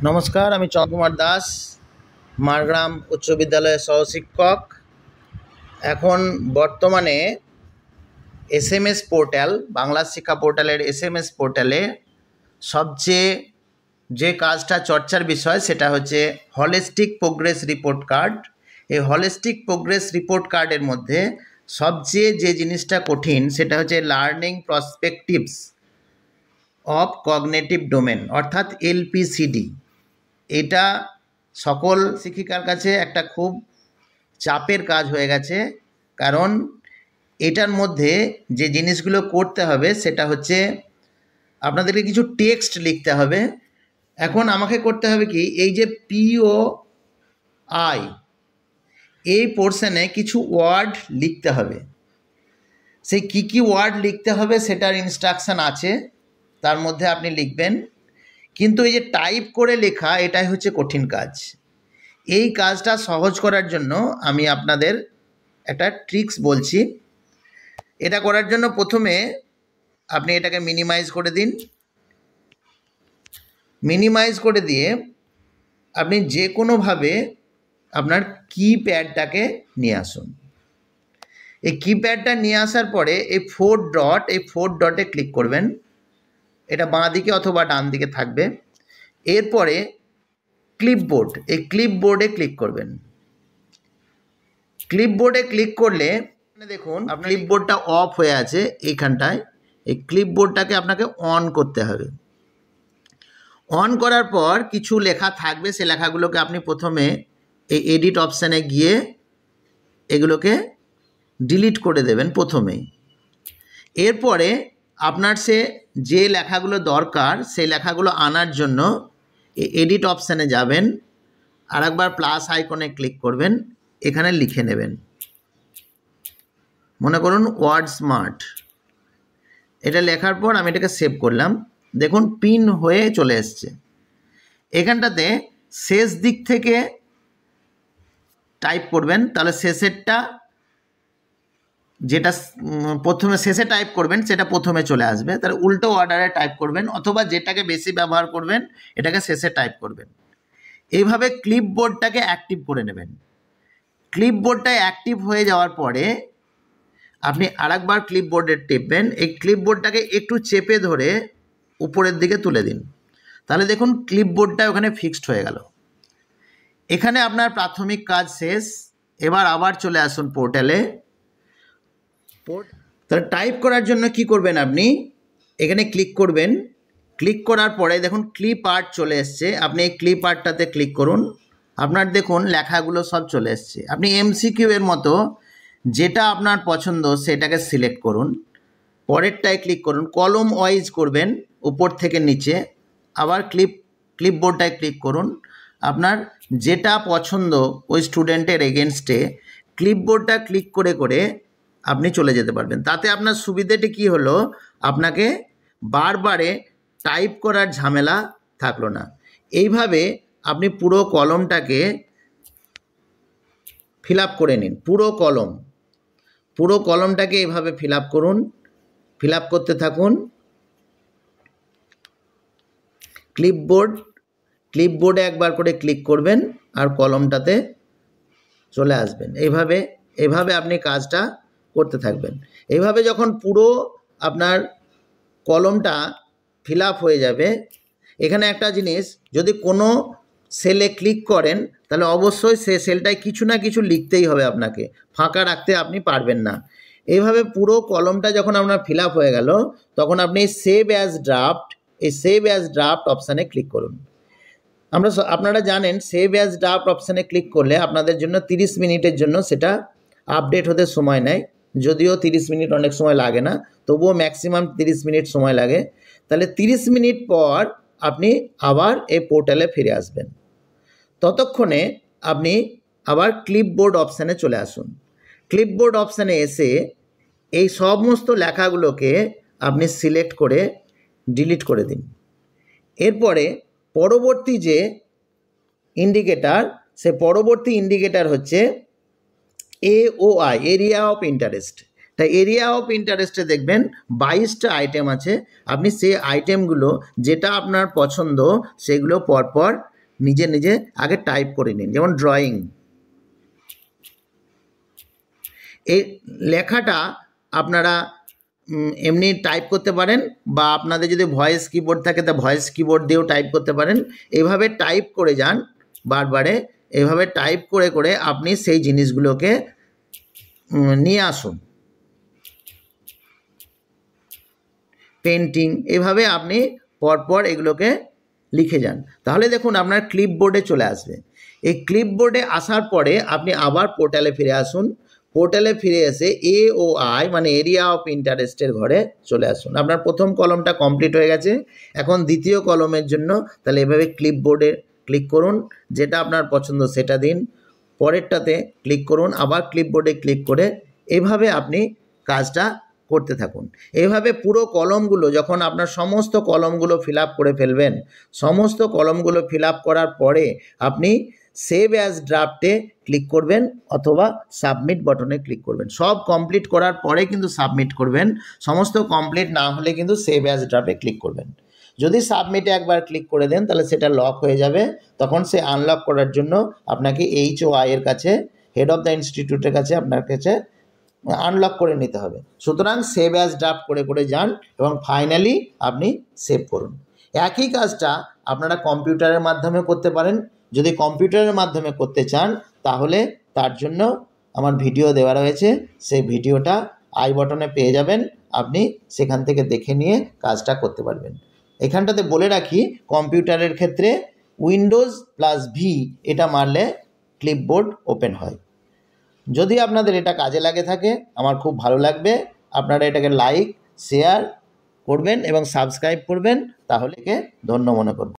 নমস্কার, আমি চন্দ্রকুমার দাস, মারগ্রাম উচ্চ বিদ্যালয়ের সহশিক্ষক। এখন বর্তমানে এসএমএস পোর্টাল, বাংলা শিক্ষা পোর্টালের এসএমএস পোর্টালে সবচেয়ে যে কাজটা চর্চার বিষয় সেটা হচ্ছে হলিস্টিক প্রোগ্রেস রিপোর্ট কার্ড। এই হলিস্টিক প্রোগ্রেস রিপোর্ট কার্ডের মধ্যে সবচেয়ে যে জিনিসটা কঠিন সেটা হচ্ছে লার্নিং প্রসপেক্টিভস অফ কগনিটিভ ডোমেন, অর্থাৎ এলপিসিডি। এটা সকল শিক্ষিকার কাছে একটা খুব চাপের কাজ হয়ে গেছে, কারণ এটার মধ্যে যে জিনিসগুলো করতে হবে সেটা হচ্ছে আপনাদেরকে কিছু টেক্সট লিখতে হবে। এখন আমাকে করতে হবে কি, এই যে পিও আই, এই পোর্শনে কিছু ওয়ার্ড লিখতে হবে। সেই কী ওয়ার্ড লিখতে হবে সেটার ইনস্ট্রাকশান আছে, তার মধ্যে আপনি লিখবেন। কিন্তু এই যে টাইপ করে লেখা, এটাই হচ্ছে কঠিন কাজ। এই কাজটা সহজ করার জন্য আমি আপনাদের একটা ট্রিক্স বলছি। এটা করার জন্য প্রথমে আপনি এটাকে মিনিমাইজ করে দিন। মিনিমাইজ করে দিয়ে আপনি যে কোনোভাবে আপনার কিপ্যাডটাকে নিয়ে আসুন। এই কিপ্যাডটা নিয়ে আসার পরে এই ফোর ডটে ক্লিক করবেন। এটা বাঁ দিকে অথবা ডান দিকে থাকবে। এরপরে ক্লিপবোর্ড, এই ক্লিপবোর্ডে ক্লিক করবেন। ক্লিপবোর্ডে ক্লিক করলে দেখুন আপনার ক্লিপবোর্ডটা অফ হয়ে আছে এইখানটায়। এই ক্লিপবোর্ডটাকে আপনাকে অন করতে হবে। অন করার পর কিছু লেখা থাকবে, সে লেখাগুলোকে আপনি প্রথমে এই এডিট অপশানে গিয়ে এগুলোকে ডিলিট করে দেবেন প্রথমেই। এরপরে আপনার যে লেখাগুলো দরকার সেই লেখাগুলো আনার জন্য এই এডিট অপশানে যাবেন, আর একবার প্লাস আইকনে ক্লিক করবেন, এখানে লিখে নেবেন। মনে করুন ওয়ার্ড স্মার্ট। এটা লেখার পর আমি এটাকে সেভ করলাম। দেখুন পিন হয়ে চলে এসছে। এখানটাতে শেষ দিক থেকে টাইপ করবেন, তাহলে শেষেরটা যেটা প্রথমে শেষে টাইপ করবেন সেটা প্রথমে চলে আসবে। তাহলে উল্টো অর্ডারে টাইপ করবেন, অথবা যেটাকে বেশি ব্যবহার করবেন এটাকে শেষে টাইপ করবেন। এইভাবে ক্লিপবোর্ডটাকে অ্যাক্টিভ করে নেবেন। ক্লিপবোর্ডটা অ্যাক্টিভ হয়ে যাওয়ার পরে আপনি আরেকবার ক্লিপবোর্ডে টিপবেন। এই ক্লিপবোর্ডটাকে একটু চেপে ধরে উপরের দিকে তুলে দিন। তাহলে দেখুন ক্লিপবোর্ডটা ওখানে ফিক্সড হয়ে গেল। এখানে আপনার প্রাথমিক কাজ শেষ। এবার আবার চলে আসুন পোর্টালে। তাহলে টাইপ করার জন্য কি করবেন, আপনি এখানে ক্লিক করবেন। ক্লিক করার পরে দেখুন ক্লিপ আর্ট চলে এসছে। আপনি এই ক্লিপ আর্টটাতে ক্লিক করুন। আপনার দেখুন লেখাগুলো সব চলে এসছে। আপনি এমসিকিউ এর মতো যেটা আপনার পছন্দ সেটাকে সিলেক্ট করুন। পরেরটায় ক্লিক করুন। কলম ওয়াইজ করবেন, উপর থেকে নিচে। আবার ক্লিপবোর্ডটায় ক্লিক করুন। আপনার যেটা পছন্দ ওই স্টুডেন্টের এগেনস্টে ক্লিপবোর্ডটা ক্লিক করে করে আপনি চলে যেতে পারবেন। তাতে আপনার সুবিধাটি কি হলো, আপনাকে বারবারে টাইপ করার ঝামেলা থাকলো না। এইভাবে আপনি পুরো কলমটাকে ফিল আপ করে নিন। পুরো কলমটাকে এইভাবে ফিল আপ করুন। ফিল আপ করতে থাকুন। ক্লিপবোর্ডে একবার করে ক্লিক করবেন আর কলমটাতে চলে আসবেন। এইভাবে আপনি কাজটা করতে থাকবেন। এইভাবে যখন পুরো আপনার কলমটা ফিল আপ হয়ে যাবে, এখানে একটা জিনিস, যদি কোনো সেলে ক্লিক করেন তাহলে অবশ্যই সে সেলটায় কিছু না কিছু লিখতেই হবে, আপনাকে ফাঁকা রাখতে আপনি পারবেন না। এইভাবে পুরো কলমটা যখন আপনার ফিল আপ হয়ে গেল, তখন আপনি সেভ অ্যাজ ড্রাফট অপশানে ক্লিক করুন। আপনারা জানেন সেভ অ্যাজ ড্রাফট অপশানে ক্লিক করলে আপনাদের জন্য 30 মিনিটের জন্য সেটা আপডেট হতে সময় নেয়। যদিও 30 মিনিট অনেক সময় লাগে না, তবুও ম্যাক্সিমাম 30 মিনিট সময় লাগে। তাহলে 30 মিনিট পর আপনি আবার এই পোর্টালে ফিরে আসবেন। ততক্ষণে আপনি আবার ক্লিপবোর্ড অপশানে চলে আসুন। ক্লিপবোর্ড অপশানে এসে এই সমস্ত লেখাগুলোকে আপনি সিলেক্ট করে ডিলিট করে দিন। এরপরে পরবর্তী যে ইন্ডিকেটার, সে পরবর্তী ইন্ডিকেটার হচ্ছে AOI, এরিয়া অফ ইন্টারেস্ট। তাই এরিয়া অফ ইন্টারেস্টে দেখবেন 22টা আইটেম আছে। আপনি সেই আইটেমগুলো যেটা আপনার পছন্দ সেগুলো পরপর নিজে নিজে আগে টাইপ করে নিন। যেমন ড্রয়িং, এই লেখাটা আপনারা এমনি টাইপ করতে পারেন, বা আপনাদের যদি ভয়েস কিবোর্ড থাকে তা ভয়েস কিবোর্ড দিয়েও টাইপ করতে পারেন। এভাবে টাইপ করে যান বারবারে, এভাবে টাইপ করে করে আপনি সেই জিনিসগুলোকে নিয়ে আসুন। পেন্টিং, এভাবে আপনি পরপর এগুলোকে লিখে যান, তাহলে দেখুন আপনার ক্লিপবোর্ডে চলে আসবে। এই ক্লিপবোর্ডে আসার পরে আপনি আবার পোর্টালে ফিরে আসুন। পোর্টালে ফিরে এসে AOI মানে এরিয়া অফ ইন্টারেস্টের ঘরে চলে আসুন। আপনার প্রথম কলমটা কমপ্লিট হয়ে গেছে, এখন দ্বিতীয় কলমের জন্য তাহলে এভাবে ক্লিপবোর্ডে ক্লিক করুন, যেটা আপনার পছন্দ সেটা দিন, পরেরটাতে ক্লিক করুন, আবার ক্লিপবোর্ডে ক্লিক করে এভাবে আপনি কাজটা করতে থাকুন। এইভাবে পুরো কলমগুলো, যখন আপনার সমস্ত কলমগুলো ফিল আপ করে ফেলবেন, সমস্ত কলমগুলো ফিল আপ করার পরে আপনি সেভ অ্যাজ ড্রাফটে ক্লিক করবেন অথবা সাবমিট বাটনে ক্লিক করবেন। সব কমপ্লিট করার পরে কিন্তু সাবমিট করবেন, সমস্ত কমপ্লিট না হলে কিন্তু সেভ অ্যাজ ড্রাফটে ক্লিক করবেন। যদি সাবমিটে একবার ক্লিক করে দেন তাহলে সেটা লক হয়ে যাবে, তখন সে আনলক করার জন্য আপনাকে HOI এর কাছে, হেড অফ দ্য ইনস্টিটিউটের কাছে আপনার কাছে আনলক করে নিতে হবে। সুতরাং সেভ অ্যাজ ড্রাফট করে করে যান এবং ফাইনালি আপনি সেভ করুন। একই কাজটা আপনারা কম্পিউটারের মাধ্যমে করতে পারেন। যদি কম্পিউটারের মাধ্যমে করতে চান তাহলে তার জন্য আমার ভিডিও দেওয়া রয়েছে, সেই ভিডিওটা আই বটনে পেয়ে যাবেন, আপনি সেখান থেকে দেখে নিয়ে কাজটা করতে পারবেন। এখানটাতে বলে রাখি, কম্পিউটারের ক্ষেত্রে Windows+V এটা মারলে ক্লিপবোর্ড ওপেন হয়। যদি আপনাদের এটা কাজে লাগে থাকে আমার খুব ভালো লাগবে, আপনারা এটাকে লাইক শেয়ার করবেন এবং সাবস্ক্রাইব করবেন, তাহলে ধন্য মনে করবেন।